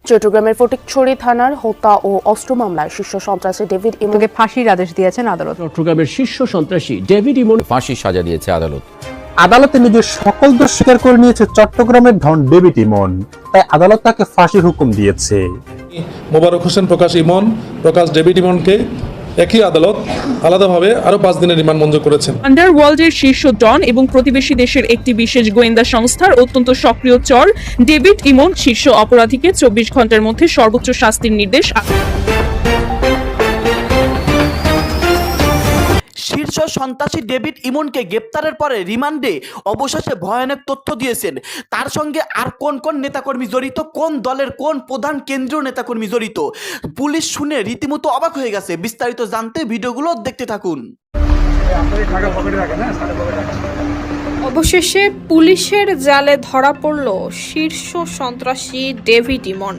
চট্টগ্রামের ফটিকছড়ি থানার হত্যা ও অস্ত্র মামলায় শীর্ষ সন্ত্রাসী ডেভিড ইমনকে ফাঁসির আদেশ দিয়েছেন আদালত। চট্টগ্রামের শীর্ষ সন্ত্রাসী ডেভিড ইমন ফাঁসির সাজা দিয়েছে আদালত। আদালতে নিজের সকল দোষ স্বীকার করে নিয়েছে চট্টগ্রামের ধন ডেভিড ইমন, তাই আদালত তাকে ফাঁসির হুকুম দিয়েছে। মোবারক হোসেন প্রকাশ ইমন, প্রকাশ ডেভিড ইমনকে একই আদালত আলাদাভাবে আরো 5 দিনের রিমান্ড মঞ্জুর করেছেন। আন্ডারওয়ার্ল্ডের শীর্ষ ডন এবং প্রতিবেশী দেশের একটি বিশেষ গোয়েন্দা সংস্থার অত্যন্ত সক্রিয় চর ডেভিড ইমন শীর্ষ অপরাধীকে 24 ঘন্টার মধ্যে সর্বোচ্চ শাস্তির নির্দেশ। শীর্ষ সন্ত্রাসী ডেভিড ইমনকে গ্রেপ্তারের পরে রিমান্ডে অবশেষে ভয়ানক তথ্য দিয়েছেন। তার সঙ্গে আর কোন কোন নেতাকর্মী জড়িত, কোন দলের কোন প্রধান কেন্দ্রীয় নেতাকর্মী জড়িত, পুলিশ শুনে রীতিমতো অবাক হয়ে গেছে। বিস্তারিত জানতে ভিডিওগুলো দেখতে থাকুন। অবশেষে পুলিশের জালে ধরা পড়ল শীর্ষ সন্ত্রাসী ডেভিড ইমন।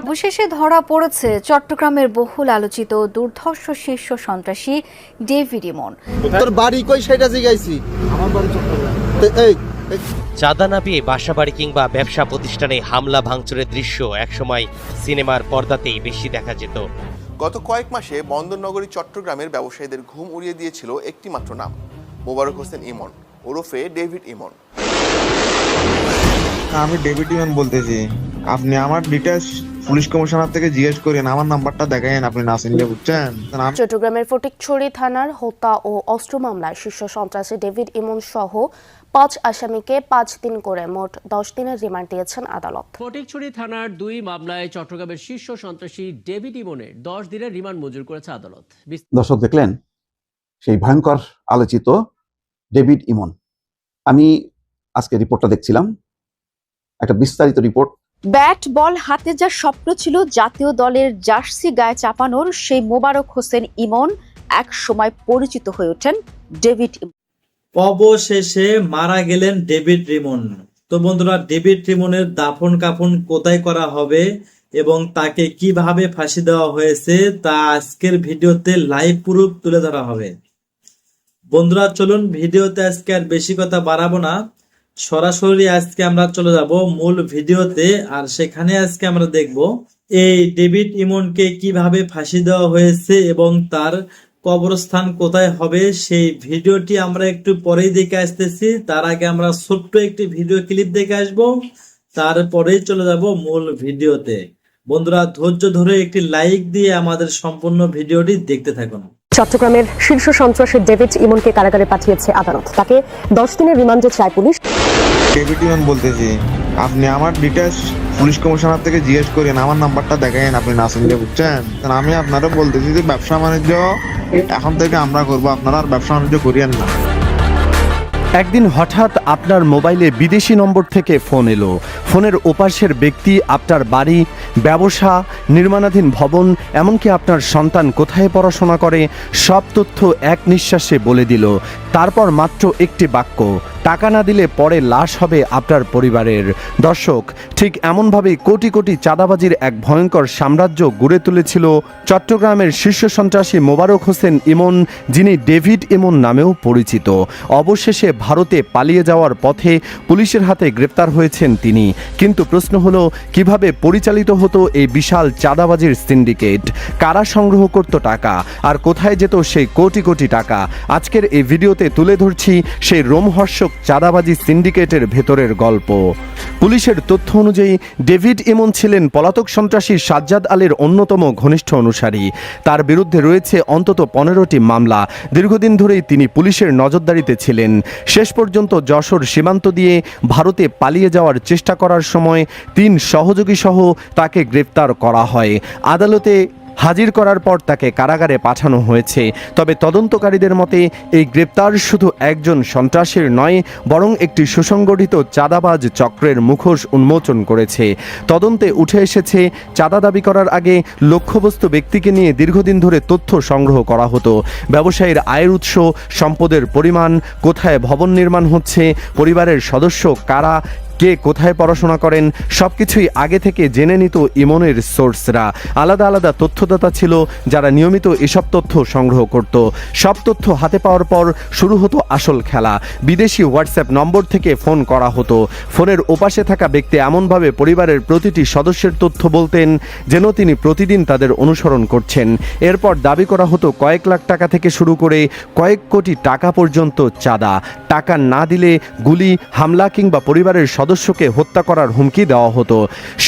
অবশেষে ধরা পড়েছে চট্টগ্রামের বহুল আলোচিত দুর্ধর্ষ শীর্ষ সন্ত্রাসী ডেভিড ইমন। তোর বাড়ি কই সেটা জিজ্ঞাসি? আমার বাড়ি চট্টগ্রাম। চাঁদা না পেয়ে বাসাবাড়ি কিংবা ব্যবসা প্রতিষ্ঠানে হামলা ভাঙচুরের দৃশ্য একসময় সিনেমার পর্দাতেই বেশি দেখা যেত। গত কয়েক মাসে বন্দরনগরী চট্টগ্রামের ব্যবসায়ীদের ঘুম উড়িয়ে দিয়েছিল একটি মাত্র নাম, মোবারক হোসেন ইমন ওরফে ডেভিড ইমন। আমি ডেভিড ইমন বলতেছি, আপনি আমার ডিটেইলস পুলিশ কমিশনার থেকে জিজ্ঞেস করেন, আমার নাম্বারটা দেখায়েন, আপনি না চিনলে বুঝছেন। চট্টগ্রামের ফটিকছড়ি থানার হত্যা ও অস্ত্র মামলায় শীর্ষ সন্ত্রাসী ডেভিড ইমন সহ 5 আসামিকে 5 দিন করে মোট 10 দিনের রিমান্ড দিয়েছেন আদালত। ফটিকছড়ি থানার 2 মামলায় চট্টগ্রামের শীর্ষ সন্ত্রাসী ডেভিড ইমনের 10 দিনের রিমান্ড মঞ্জুর করেছে আদালত। দর্শক দেখলেন সেই ভয়ঙ্কর আলোচিত ডেভিড ইমন। আমি আজকে রিপোর্টটা দেখছিলাম, একটা বিস্তারিত রিপোর্ট। ব্যাট বল হাতে যা স্বপ্ন ছিল জাতীয় দলের জার্সি গায়ে চাপানোর, সেই মোবারক হোসেন ইমন এক সময় পরিচিত হয়ে ওঠেন ডেভিড ইমন। অবশেষে মারা গেলেন ডেভিড ইমন। তো বন্ধুরা, ডেভিড ইমনের দাফন কাফন কোথায় করা হবে এবং তাকে কিভাবে ফাঁসি দেওয়া হয়েছে তা আজকের ভিডিওতে লাইভ প্রুফ তুলে ধরা হবে। বন্ধুরা চলুন ভিডিওতে আজকে আর বেশি কথা বাড়াবো না, সরাসরি আজকে আমরা চলে যাব মূল ভিডিওতে। আর সেখানে আজকে আমরা দেখব এই ডেভিড ইমনকে কিভাবে ফাঁসি দেওয়া হয়েছে এবং তার কবরস্থান কোথায় হবে, সেই ভিডিওটি আমরা একটু পরেই দেখে আসতেছি। তার আগে আমরা ছোট্ট একটি ভিডিও ক্লিপ দেখে আসবো, তারপরেই চলে যাব মূল ভিডিওতে। বন্ধুরা ধৈর্য ধরে একটি লাইক দিয়ে আমাদের সম্পূর্ণ ভিডিওটি দেখতে থাকুন। চট্টগ্রামের শীর্ষ সন্ত্রাসী ডেভিড ইমনকে কারাগারে পাঠিয়েছে আদালত। তাকে 10 দিনের রিমান্ডে চায় পুলিশ। ডেভিড ইমন বলতেছি, আপনি আমার ডিটেইলস পুলিশ কমিশনার থেকে জিজ্ঞেস করেন, আমার নাম্বারটা দেখায়েন, আপনি না চিনলে বুঝছেন। আমি আপনারা বলতেছি যে ব্যবসা বাণিজ্য এখন থেকে আমরা করবো, আপনারা আর ব্যবসা বাণিজ্য করিয়েন না। একদিন হঠাৎ আপনার মোবাইলে বিদেশি নম্বর থেকে ফোন এলো। ফোনের ওপাশের ব্যক্তি আপনার বাড়ি, ব্যবসা, নির্মাণাধীন ভবন, এমনকি আপনার সন্তান কোথায় পড়াশোনা করে সব তথ্য এক নিঃশ্বাসে বলে দিল। তারপর মাত্র একটি বাক্য, টাকা না দিলে পরে লাশ হবে আপনার পরিবারের। দর্শক, ঠিক এমনভাবেই কোটি কোটি চাঁদাবাজির এক ভয়ঙ্কর সাম্রাজ্য গড়ে তুলেছিল চট্টগ্রামের শীর্ষ সন্ত্রাসী মোবারক হোসেন ইমন, যিনি ডেভিড ইমন নামেও পরিচিত। অবশেষে ভারতে পালিয়ে যাওয়ার পথে পুলিশের হাতে গ্রেপ্তার হয়েছেন তিনি। কিন্তু প্রশ্ন হলো, কিভাবে পরিচালিত হতো এই বিশাল চাঁদাবাজির সিন্ডিকেট? কারা সংগ্রহ করত টাকা আর কোথায় যেত সেই কোটি কোটি টাকা? আজকের এই ভিডিওতে তুলে ধরছি সেই রোমহর্ষক চাঁদাবাজি সিন্ডিকেটের ভেতরের গল্প। পুলিশের তথ্য অনুযায়ী ডেভিড ইমন ছিলেন পলাতক সন্ত্রাসী সাজ্জাদ আলীর অন্যতম ঘনিষ্ঠ অনুসারী। তার বিরুদ্ধে রয়েছে অন্তত 15টি মামলা। দীর্ঘদিন ধরেই তিনি পুলিশের নজরদারিতে ছিলেন। শেষ পর্যন্ত যশোর সীমান্ত দিয়ে ভারতে পালিয়ে যাওয়ার চেষ্টা করার সময় 3 সহযোগী সহ তাকে গ্রেপ্তার করা হয়। আদালতে হাজির করার পর তাকে কারাগারে পাঠানো হয়েছে। তবে তদন্তকারীদের মতে এই গ্রেপ্তার শুধু একজন সন্ত্রাসীর নয়, বরং একটি সুসংগঠিত চাঁদাবাজ চক্রের মুখোশ উন্মোচন করেছে। তদন্তে উঠে এসেছে, চাঁদা দাবি করার আগে লক্ষ্যবস্তু ব্যক্তিকে নিয়ে দীর্ঘদিন ধরে তথ্য সংগ্রহ করা হতো। ব্যবসায়ীর আয়ের উৎস, সম্পদের পরিমাণ, কোথায় ভবন নির্মাণ হচ্ছে, পরিবারের সদস্য কারা, কে কোথায় পড়াশোনা করেন সবকিছুই আগে থেকে জেনে নিত ইমনের সোর্সরা। আলাদা আলাদা তথ্যদাতা ছিল যারা নিয়মিত এসব তথ্য সংগ্রহ করত। সব তথ্য হাতে পাওয়ার পর শুরু হতো আসল খেলা। বিদেশি হোয়াটসঅ্যাপ নম্বর থেকে ফোন করা হতো। ফোনের ওপাশে থাকা ব্যক্তি এমনভাবে পরিবারের প্রতিটি সদস্যের তথ্য বলতেন যেন তিনি প্রতিদিন তাদের অনুসরণ করছেন। এরপর দাবি করা হতো কয়েক লাখ টাকা থেকে শুরু করে কয়েক কোটি টাকা পর্যন্ত চাঁদা। টাকা না দিলে গুলি, হামলা কিংবা পরিবারের সদস্যকে হত্যা করার হুমকি দেওয়া হতো।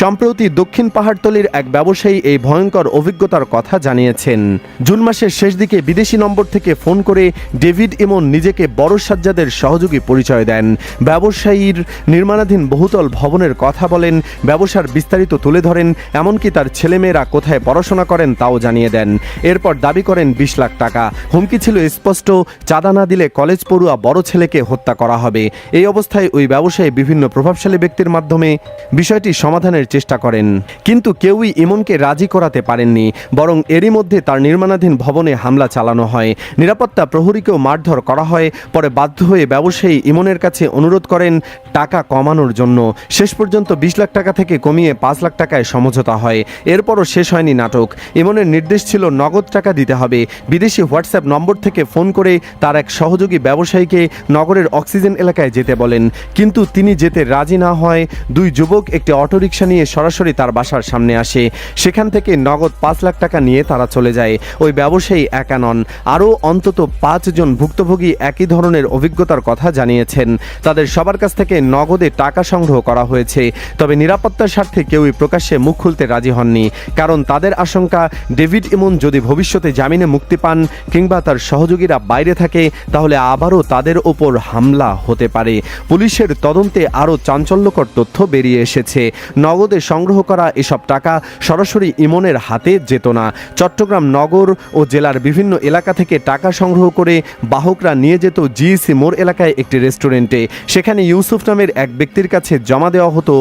সম্প্রতি দক্ষিণ পাহাড়তলির এক ব্যবসায়ী এই ভয়ঙ্কর অভিজ্ঞতার কথা জানিয়েছেন। জুন মাসের শেষ দিকে বিদেশি নম্বর থেকে ফোন করে ডেভিড ইমন নিজেকে বড় সাজ্জাদের সহযোগী পরিচয় দেন। ব্যবসায়ীর নির্মাণাধীন বহুতল ভবনের কথা বলেন, ব্যবসার বিস্তারিত তুলে ধরেন, এমনকি তার ছেলেমেয়েরা কোথায় পড়াশোনা করেন তাও জানিয়ে দেন। এরপর দাবি করেন 20 লাখ টাকা। হুমকি ছিল স্পষ্ট, চাঁদা না দিলে কলেজ পড়ুয়া বড় ছেলেকে হত্যা করা হবে। এই অবস্থায় ওই ব্যবসায়ী বিভিন্ন প্রভাবশালী ব্যক্তির মাধ্যমে বিষয়টি সমাধানের চেষ্টা করেন, কিন্তু কেউই ইমনকে রাজি করাতে পারেননি। বরং এরই মধ্যে তার নির্মাণাধীন ভবনে হামলা চালানো হয়। নিরাপত্তা প্রহরীকেও মারধর করা হয়। পরে বাধ্য হয়ে ব্যবসায়ী ইমনের কাছে অনুরোধ করেন টাকা কমানোর জন্য। শেষ পর্যন্ত 20 লাখ টাকা থেকে কমিয়ে 5 লাখ টাকায় সমঝোতা হয়। এরপরও শেষ হয়নি নাটক। ইমনের নির্দেশ ছিল নগদ টাকা দিতে হবে। বিদেশি হোয়াটসঅ্যাপ নম্বর থেকে ফোন করে তার এক সহযোগী ব্যবসায়ীকে নগরের অক্সিজেন এলাকায় যেতে বলেন, কিন্তু তিনি যেতে রাজি না হয় দুই যুবক একটি অটোরিকশা নিয়ে সরাসরি তার বাসার সামনে আসে। সেখান থেকে নগদ 5 লাখ টাকা নিয়ে তারা চলে যায়। ওই ব্যবসায়ী একা নন, আরও অন্তত 5 জন ভুক্তভোগী একই ধরনের অভিজ্ঞতার কথা জানিয়েছেন। তাদের সবার কাছ থেকে নগদে টাকা সংগ্রহ করা হয়েছে। তবে নিরাপত্তার স্বার্থে কেউই প্রকাশ্যে মুখ খুলতে রাজি হননি, কারণ তাদের আশঙ্কা ডেভিড ইমন যদি ভবিষ্যতে জামিনে মুক্তি পান কিংবা তার সহযোগীরা বাইরে থাকে তাহলে আবারও তাদের ওপর হামলা হতে পারে। পুলিশের তদন্তে আরও চাঞ্চল্যকর তথ্য বেরিয়ে এসেছে। নগদে সংগ্রহ করা এসব টাকা সরাসরি ইমনের হাতে যেত না। চট্টগ্রাম নগর ও জেলার বিভিন্ন এলাকা থেকে টাকা সংগ্রহ করে বাহকরা নিয়ে যেত জিইসি মোড় এলাকায় একটি রেস্টুরেন্টে। সেখানে ইউসুফ নামের এক ব্যক্তির কাছে জমা দেওয়া হতো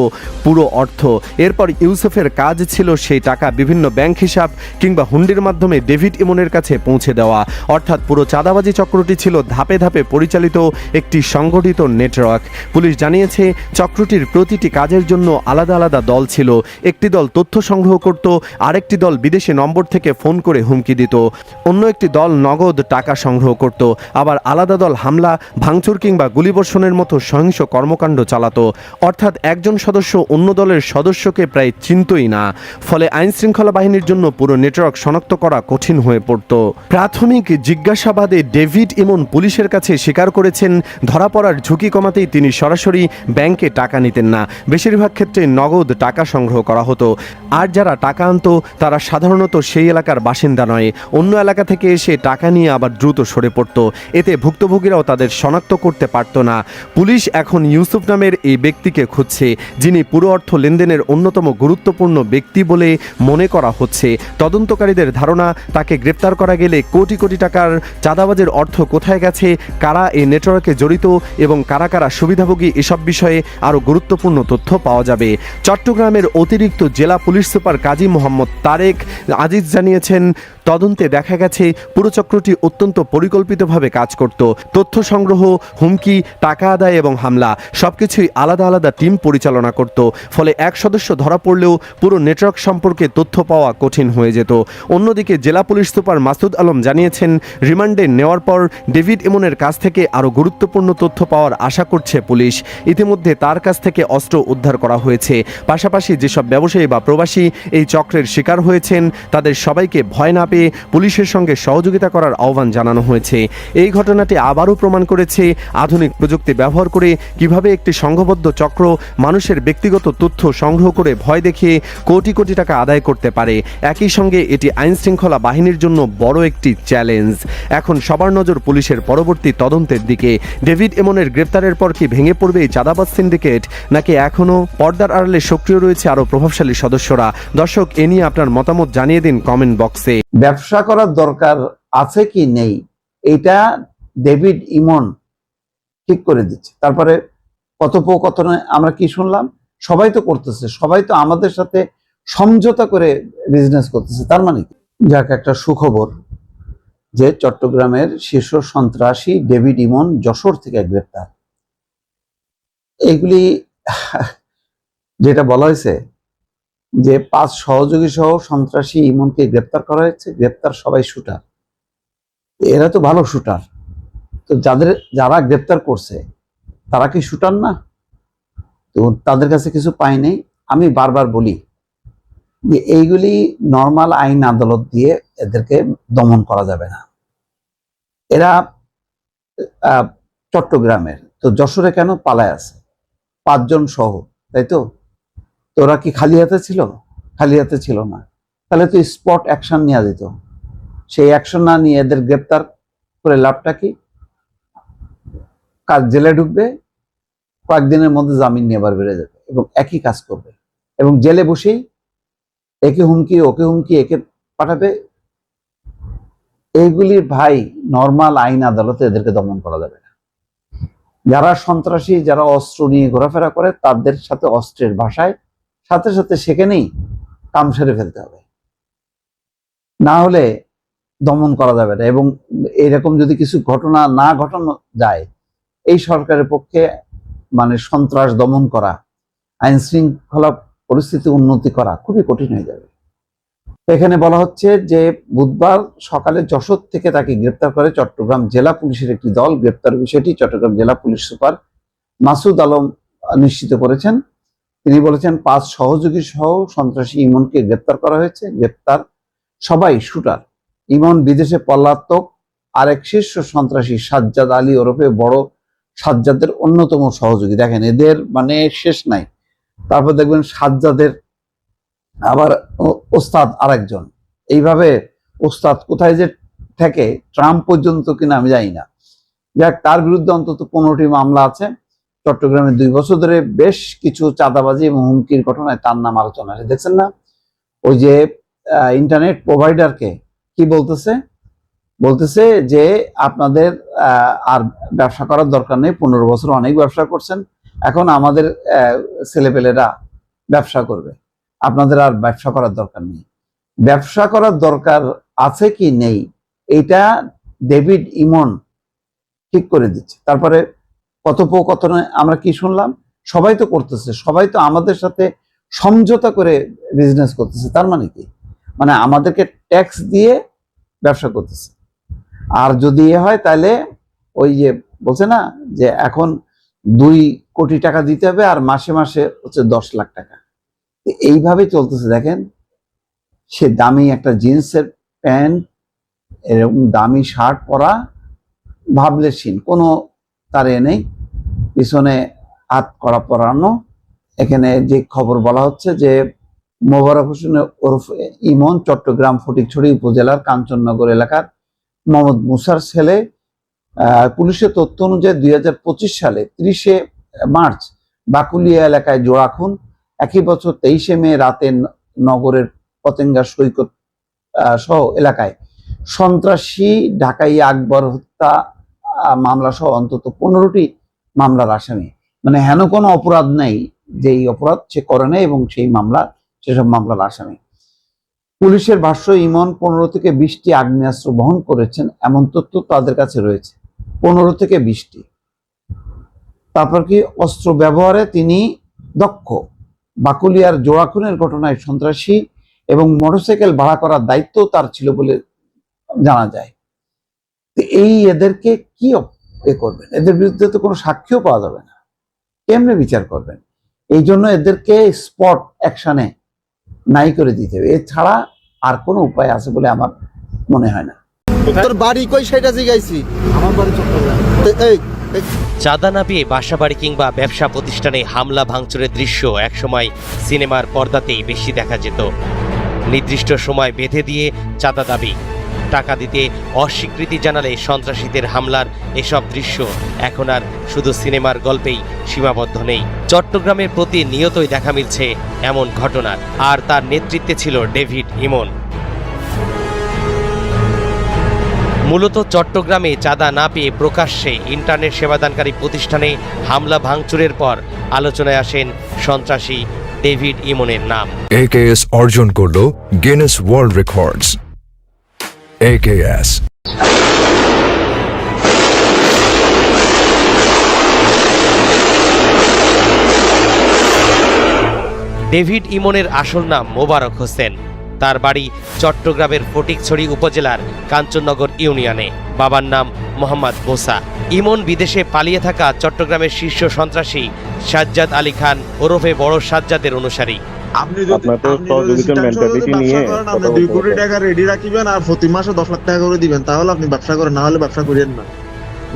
পুরো অর্থ। এরপর ইউসুফের কাজ ছিল সেই টাকা বিভিন্ন ব্যাংক হিসাব কিংবা হুন্ডির মাধ্যমে ডেভিড ইমনের কাছে পৌঁছে দেওয়া। অর্থাৎ পুরো চাঁদাবাজি চক্রটি ছিল ধাপে ধাপে পরিচালিত একটি সংগঠিত নেটওয়ার্ক। পুলিশ জানিয়েছে চক্রটির প্রতিটি কাজের জন্য আলাদা আলাদা দল ছিল। একটি দল তথ্য সংগ্রহ করত, আরেকটি দল বিদেশি নম্বর থেকে ফোন করে হুমকি দিত, অন্য একটি দল নগদ টাকা সংগ্রহ করত, আবার আলাদা দল হামলা, ভাঙচুর কিংবা গুলিবর্ষণের মতো সহিংস কর্মকাণ্ড চালাতো। অর্থাৎ একজন সদস্য অন্য দলের সদস্যকে প্রায় চিনতই না। ফলে আইন শৃঙ্খলা বাহিনীর জন্য পুরো নেটওয়ার্ক শনাক্ত করা কঠিন হয়ে পড়ত। প্রাথমিক জিজ্ঞাসাবাদে ডেভিড ইমন পুলিশের কাছে স্বীকার করেছেন ধরা পড়ার ঝুঁকি কমাতেই তিনি সরাসরি ব্যাংকে টাকা নিতেন না। বেশিরভাগ ক্ষেত্রে নগদ টাকা সংগ্রহ করা হতো। আর যারা টাকা আনতো তারা সাধারণত সেই এলাকার বাসিন্দা নয়, অন্য এলাকা থেকে এসে টাকা নিয়ে আবার দ্রুত সরে পড়ত। এতে ভুক্তভোগীরাও তাদের শনাক্ত করতে পারত না। পুলিশ এখন ইউসুফ নামের এই ব্যক্তিকে খুঁজছে, যিনি পুরো অর্থ লেনদেনের অন্যতম গুরুত্বপূর্ণ ব্যক্তি বলে মনে করা হচ্ছে। তদন্তকারীদের ধারণা তাকে গ্রেপ্তার করা গেলে কোটি কোটি টাকার চাঁদাবাজের অর্থ কোথায় গেছে, কারা এই নেটওয়ার্কে জড়িত এবং কারা কারা সুবিধাভোগী এসব বিষয়ে আরও গুরুত্বপূর্ণ তথ্য পাওয়া যাবে। চট্টগ্রামের অতিরিক্ত জেলা পুলিশ সুপার কাজী মোহাম্মদ তারেক আজিজ জানিয়েছেন, তদন্তে দেখা গেছে পুরো চক্রটি অত্যন্ত পরিকল্পিতভাবে কাজ করত। তথ্য সংগ্রহ, হুমকি, টাকা আদায় এবং হামলা সবকিছুই আলাদা আলাদা টিম পরিচালনা করত। ফলে এক সদস্য ধরা পড়লেও পুরো নেটওয়ার্ক সম্পর্কে তথ্য পাওয়া কঠিন হয়ে যেত। অন্যদিকে জেলা পুলিশ সুপার মাসুদ আলম জানিয়েছেন, রিমান্ডে নেওয়ার পর ডেভিড ইমনের কাছ থেকে আরও গুরুত্বপূর্ণ তথ্য পাওয়ার আশা করছে পুলিশ। ইতিমধ্যে তার কাছ থেকে অস্ত্র উদ্ধার করা হয়েছে। পাশাপাশি যেসব ব্যবসায়ী বা প্রবাসী এই চক্রের শিকার হয়েছেন তাদের সবাইকে ভয় না পেয়ে পুলিশের সঙ্গে সহযোগিতা করার আহ্বান জানানো হয়েছে। এই ঘটনাটি আবারও প্রমাণ করেছে আধুনিক প্রযুক্তি ব্যবহার করে কিভাবে একটি সংঘবদ্ধ চক্র মানুষের ব্যক্তিগত তথ্য সংগ্রহ করে ভয় দেখিয়ে কোটি কোটি টাকা আদায় করতে পারে। একই সঙ্গে এটি আইন শৃঙ্খলা বাহিনীর জন্য বড় একটি চ্যালেঞ্জ। এখন সবার নজর পুলিশের পরবর্তী তদন্তের দিকে। ডেভিড ইমনের গ্রেপ্তারের পর কি ভেঙে পড়বে এই চাঁদাবাজ সিন্ডিকেট, নাকি এখনও পর্দার আড়ালে সক্রিয় রয়েছে আরও প্রভাবশালী সদস্যরা? দর্শক, এ নিয়ে আপনার মতামত জানিয়ে দিন কমেন্ট বক্সে। ব্যবসা করার দরকার আছে কি নেই এটা ডেভিড ইমন ঠিক করে দিচ্ছে। তারপরে কথোপকথনে আমরা কি শুনলাম, সবাই তো করতেছে, সবাই তো আমাদের সাথে সমঝোতা করে বিজনেস করতেছে। তার মানে কি? যাক, একটা সুখবর যে চট্টগ্রামের শীর্ষ সন্ত্রাসী ডেভিড ইমন যশোর থেকে গ্রেপ্তার। এইগুলি যেটা বলা হয়েছে যে 5 সহযোগী সহ সন্ত্রাসী ইমনকে গ্রেপ্তার করা হয়েছে, গ্রেপ্তার সবাই শুটার। এরা তো ভালো শুটার, তো যারা গ্রেপ্তার করছে তারা কি শুটার না? তো তাদের কাছে কিছু পাই নাই। আমি বারবার বলি যে এইগুলি নর্মাল আইন আদালত দিয়ে এদেরকে দমন করা যাবে না। এরা চট্টগ্রামের, তো যশোরে কেন পালায় আছে 5 জন সহ, তাই তো? তোরা কি খালি হাতে ছিল? খালি হাতে ছিল না, তাহলে তো স্পট অ্যাকশন নেওয়া যেত। সেই অ্যাকশন না নিয়ে এদের গ্রেপ্তার করে লাভটা কি? কাজ জেলে ঢুকবে, কয়েকদিনের মধ্যে জামিন নিয়ে আবার বেড়ে যাবে এবং একই কাজ করবে, এবং জেলে বসেই একে হুমকি ওকে হুমকি একে পাঠাবে। এইগুলির ভাই নর্মাল আইন আদালতে এদেরকে দমন করা যাবে না। যারা সন্ত্রাসী, যারা অস্ত্র নিয়ে ঘোরাফেরা করে, তাদের সাথে অস্ত্রের ভাষায় সাথে সাথে সেখানেই কাম সেরে ফেলতে হবে, না হলে দমন করা যাবে না। এবং এরকম যদি কিছু ঘটনা না ঘটানো যায়, এই সরকারের পক্ষে মানে সন্ত্রাস দমন করা, আইন শৃঙ্খলা পরিস্থিতি উন্নতি করা খুবই কঠিন হয়ে যাবে। এখানে বলা হচ্ছে যে বুধবার সকালে যশোর থেকে তাকে গ্রেপ্তার করে চট্টগ্রাম জেলা পুলিশের একটি দল। গ্রেপ্তার বিষয়টি চট্টগ্রাম জেলা পুলিশ সুপার মাসুদ আলম নিশ্চিত করেছেন। তিনি বলেছেন 5 সহযোগী সহ সন্ত্রাসী ইমনকে গ্রেপ্তার করা হয়েছে, গ্রেপ্তার সবাই শুটার। ইমন বিদেশে পলাতক আরেক শীর্ষ সন্ত্রাসী সাজ্জাদ আলী ওরফে বড় সাজ্জাদের অন্যতম সহযোগী। দেখেন এদের মানে শেষ নাই। তারপর দেখবেন সাজ্জাদের আবার ওস্তাদ আরেকজন, এইভাবে ওস্তাদ কোথায় যে থেকে ট্রাম্প পর্যন্ত কিনা আমি জানি না। যাক, তার বিরুদ্ধে অন্তত 15টি মামলা আছে। চট্টগ্রামে 2 বছর ধরে বেশ কিছু চাঁদাবাজি এবং হুমকির ঘটনায় তার নাম আলোচনা আছে। দেখছেন না, ওই যে ইন্টারনেট প্রোভাইডারকে কি বলতেছে যে আপনাদের আর ব্যবসা করার দরকার নেই, 15 বছর অনেক ব্যবসা করছেন, এখন আমাদের ছেলেপেলেরা ব্যবসা করবে, আপনাদের আর ব্যবসা করার দরকার নেই। ব্যবসা করার দরকার আছে কি নেই এটা ডেভিড ইমন ঠিক করে দিচ্ছে। তারপরে কথোপকথনে আমরা কি শুনলাম, সবাই তো করতেছে, সবাই তো আমাদের সাথে সমঝোতা করে বিজনেস করতেছে। তার মানে কি, মানে আমাদেরকে ট্যাক্স দিয়ে ব্যবসা করতেছে। আর যদি এ হয় তাহলে ওই যে বলছে না যে এখন 2 কোটি টাকা দিতে হবে আর মাসে মাসে হচ্ছে 10 লাখ টাকা। এইভাবে চলতেছে। দেখেন, সে দামি একটা জিন্সের প্যান্ট, এরকম দামি শার্ট পরা, ভাবলে সিন কোনো তার নেই, পিছনে হাত করা পরানো। এখানে যে খবর বলা হচ্ছে যে মোবারক হোসেন ওরফে ইমন চট্টগ্রাম ফটিকছড়ি উপজেলার কাঞ্চননগর এলাকার মোহাম্মদ মুসার ছেলে। পুলিশের তথ্য অনুযায়ী 2025 সালে 30 মার্চ বাকুলিয়া এলাকায় জোড়া খুন, একই বছর 23 মে রাতে নগরের পতেঙ্গা সৈকত সহ এলাকায় সন্ত্রাসী ডাকাই আকবর হত্যা মামলা সহ অন্তত 15টি মামলার আসামি। মানে হেন কোনো অপরাধ নেই যেই অপরাধ সে করে নেই, এবং সেসব মামলার আসামি। পুলিশের ভাষ্য, ইমন 15 থেকে 20টি আগ্নেয়াস্ত্র বহন করেছেন এমন তথ্য তাদের কাছে রয়েছে। 15 থেকে 20টি। তারপর কি, অস্ত্র ব্যবহারে তিনি দক্ষ। বাকুলিয়ার জোড়া খুনের ঘটনায় সন্ত্রাসী এবং মোটরসাইকেল ভাড়া করার দায়িত্ব তার ছিল বলে জানা যায়। এদেরকে কি করবেন? এদের বিরুদ্ধে তো কোনো সাক্ষ্য পাওয়া যাবে না, কেমনে বিচার করবেন? এই জন্য এদেরকে স্পট অ্যাকশনে নাই করে দিতে হবে, এছাড়া আর কোনো উপায় আছে বলে আমার মনে হয় না। তোর বাড়ি কই সেটা জিজ্ঞাসি? আমার বাড়ি চট্টগ্রাম। চাঁদা না পেয়ে বাসাবাড়ি কিংবা ব্যবসা প্রতিষ্ঠানে হামলা ভাঙচুরের দৃশ্য একসময় সিনেমার পর্দাতেই বেশি দেখা যেত। নির্দিষ্ট সময় বেঁধে দিয়ে চাঁদা দাবি, টাকা দিতে অস্বীকৃতি জানালে সন্ত্রাসীদের হামলার এসব দৃশ্য এখন আর শুধু সিনেমার গল্পেই সীমাবদ্ধ নেই। চট্টগ্রামের প্রতিনিয়তই দেখা মিলছে এমন ঘটনার, আর তার নেতৃত্বে ছিল ডেভিড ইমন। মূলত চট্টগ্রামে চাঁদা না পেয়ে প্রকাশ্যে ইন্টারনেট সেবাদানকারী প্রতিষ্ঠানে হামলা ভাঙচুরের পর আলোচনায় আসেন সন্ত্রাসী ডেভিড ইমনের নাম। AKS অর্জন করল Guinness world records. AKS David ইমনের আসল নাম মোবারক হোসেন। তার বাড়ি চট্টগ্রামের ফটিকছড়ি উপজেলার কাঞ্চননগর ইউনিয়নে। বাবার নাম মোহাম্মদ মোসা। ইমন বিদেশে পালিয়ে থাকা চট্টগ্রামের শীর্ষ সন্ত্রাসী সাজ্জাদ আলী খান ওরফে বড় সাজ্জাদের অনুসারী। আপনি যদি 2 কোটি টাকা রেডি রাখিবেন আর প্রতি মাসে 10 লাখ টাকা করে দিবেন, তাহলে আপনি ব্যবসা করেন, না হলে ব্যবসা করেন না।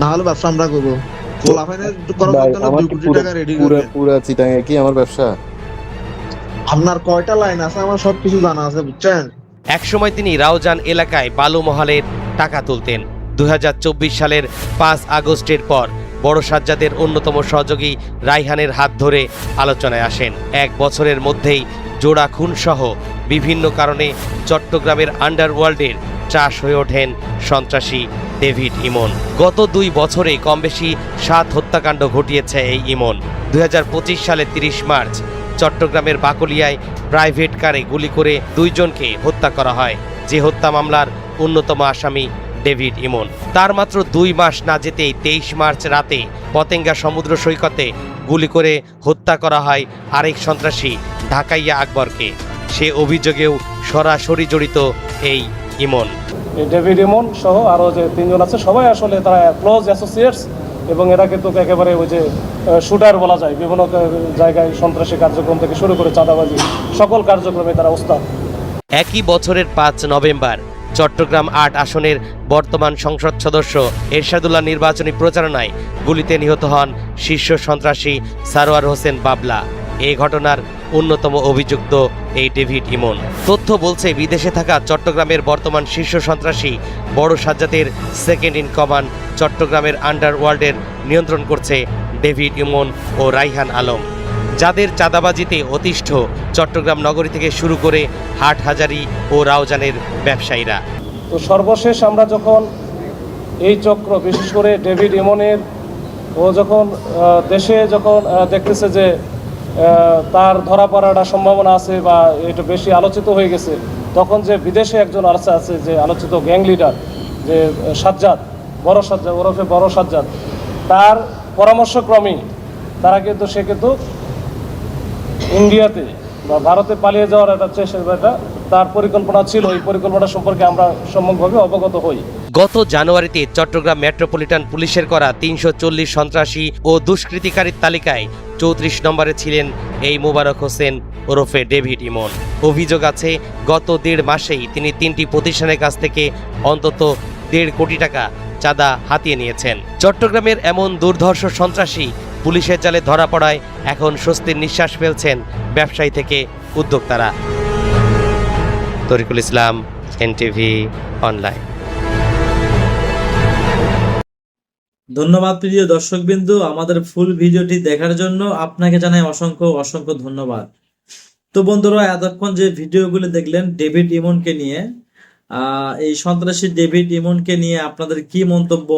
না হলে ব্যবসা আমরা করবো। আপনার কয়টা লাইন আছে আমার সবকিছু জানা আছে, বুঝছেন? একসময় তিনি রাউজান এলাকায় বালু মহালের টাকা তুলতেন। 2024 সালের 5 আগস্টের পর বড় সাজ্জাদের অন্যতম সহযোগী রাইহানের হাত ধরে আলোচনায় আসেন। 1 বছরের মধ্যেই জোড়া খুন সহ বিভিন্ন কারণে চট্টগ্রামের আন্ডারওয়ার্ল্ডের ত্রাস হয়ে ওঠেন সন্ত্রাসী ডেভিড ইমন। গত 2 বছরে কমবেশি 7 হত্যাকাণ্ড ঘটিয়েছে এই ইমন। 2025 সালের 30 মার্চ চট্টগ্রামের বাকলিয়ায় প্রাইভেট কারে গুলি করে 2 জনকে হত্যা করা হয়, যে হত্যা মামলার অন্যতম আসামি ডেভিড ইমন। তার মাত্র 2 মাস না যেতেই 23 মার্চ রাতে পতেঙ্গা সমুদ্র সৈকতে গুলি করে হত্যা করা হয় আরেক সন্ত্রাসী ঢাকাইয়া আকবরকে। সে অভিযোগেও সরাসরি জড়িত এই ইমন। ডেভিড ইমন সহ আরও যে 3 জন আছে, সবাই আসলে তারা ক্লোজ অ্যাসোসিয়েটস, এবং এরা কিন্তু একেবারে ওই যে শুটার বলা যায়, বিভিন্ন জায়গায় সন্ত্রাসী কার্যক্রম থেকে শুরু করে চাঁদাবাজি সকল কার্যক্রমে তারা ওস্তাদ। একই বছরের 5 নভেম্বর চট্টগ্রাম 8 আসনের বর্তমান সংসদ সদস্য এরশাদুল্লাহ নির্বাচনী প্রচারণায় গুলিতে নিহত হন শীর্ষ সন্ত্রাসী সারোয়ার হোসেন বাবলা। এই ঘটনার অন্যতম অভিযুক্ত এই ডেভিড ইমন। তথ্য বলছে বিদেশে থাকা চট্টগ্রামের বর্তমান শীর্ষ সন্ত্রাসী বড় সাজ্জাদের সেকেন্ড ইন কমান্ড চট্টগ্রামের আন্ডারওয়ার্ল্ডের নিয়ন্ত্রণ করছে ডেভিড ইমন ও রাইহান আলম, যাদের চাঁদাবাজিতে অতিষ্ঠ চট্টগ্রাম নগরী থেকে শুরু করে হাটহাজারী ও রাউজানের ব্যবসায়ীরা। তো সর্বশেষ আমরা যখন এই চক্র, বিশেষ করে ডেভিড ইমনের, ও যখন দেশে যখন দেখতেছে যে তার ধরা পড়াটা সম্ভাবনা আছে বা এটা বেশি আলোচিত হয়ে গেছে, তখন যে বিদেশে একজন আছে যে আলোচিত গ্যাং লিডার যে সাজ্জাদ, বড় সাজ্জাদ ওরফে বড় সাজ্জাদ, তার পরামর্শক্রমেই তারা কিন্তু সে কিন্তু ইন্ডিয়াতে বা ভারতে পালিয়ে যাওয়ার একটা চেষ্টা, তার পরিকল্পনা ছিল। এই পরিকল্পনা সম্পর্কে আমরা সম্যকভাবে অবগত হই। গত জানুয়ারিতে চট্টগ্রাম মেট্রোপলিটন পুলিশের করা 340 সন্ত্রাসী ও দুষ্কৃতিকারীর তালিকায় 34 নম্বরে ছিলেন এই মোবারক হোসেন ওরফে ডেভিড ইমন। অভিযোগ আছে গত 1.5 মাসেই তিনি 3টি প্রতিষ্ঠানের কাছ থেকে অন্তত 1.5 কোটি টাকা চাঁদা হাতিয়ে নিয়েছেন। চট্টগ্রামের এমন দুর্ধর্ষ সন্ত্রাসী পুলিশের জালে ধরা পড়ায় এখন স্বস্তির নিঃশ্বাস ফেলছেন ব্যবসায়ী থেকে উদ্যোক্তারা। তরিকুল ইসলাম, এনটিভি অনলাইন। ধন্যবাদ প্রিয় দর্শকবৃন্দ, আমাদের ফুল ভিডিওটি দেখার জন্য আপনাকে জানাই অসংখ্য অসংখ্য ধন্যবাদ। তো বন্ধুরা, এতক্ষণ যে ভিডিওগুলো দেখলেন ডেভিড ইমনকে নিয়ে, এই সন্ত্রাসী ডেভিড ইমনকে নিয়ে আপনাদের কি মন্তব্য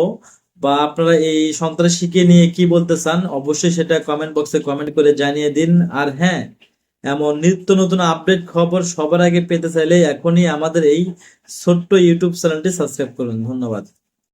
বা আপনারা এই সন্ত্রাসীকে নিয়ে কি বলতে চান, অবশ্যই সেটা কমেন্ট বক্সে কমেন্ট করে জানিয়ে দিন। আর হ্যাঁ, এমন নিত্য নতুন আপডেট খবর সবার আগে পেতে চাইলে এখনই আমাদের এই ছোট্ট ইউটিউব চ্যানেলটি সাবস্ক্রাইব করুন। ধন্যবাদ।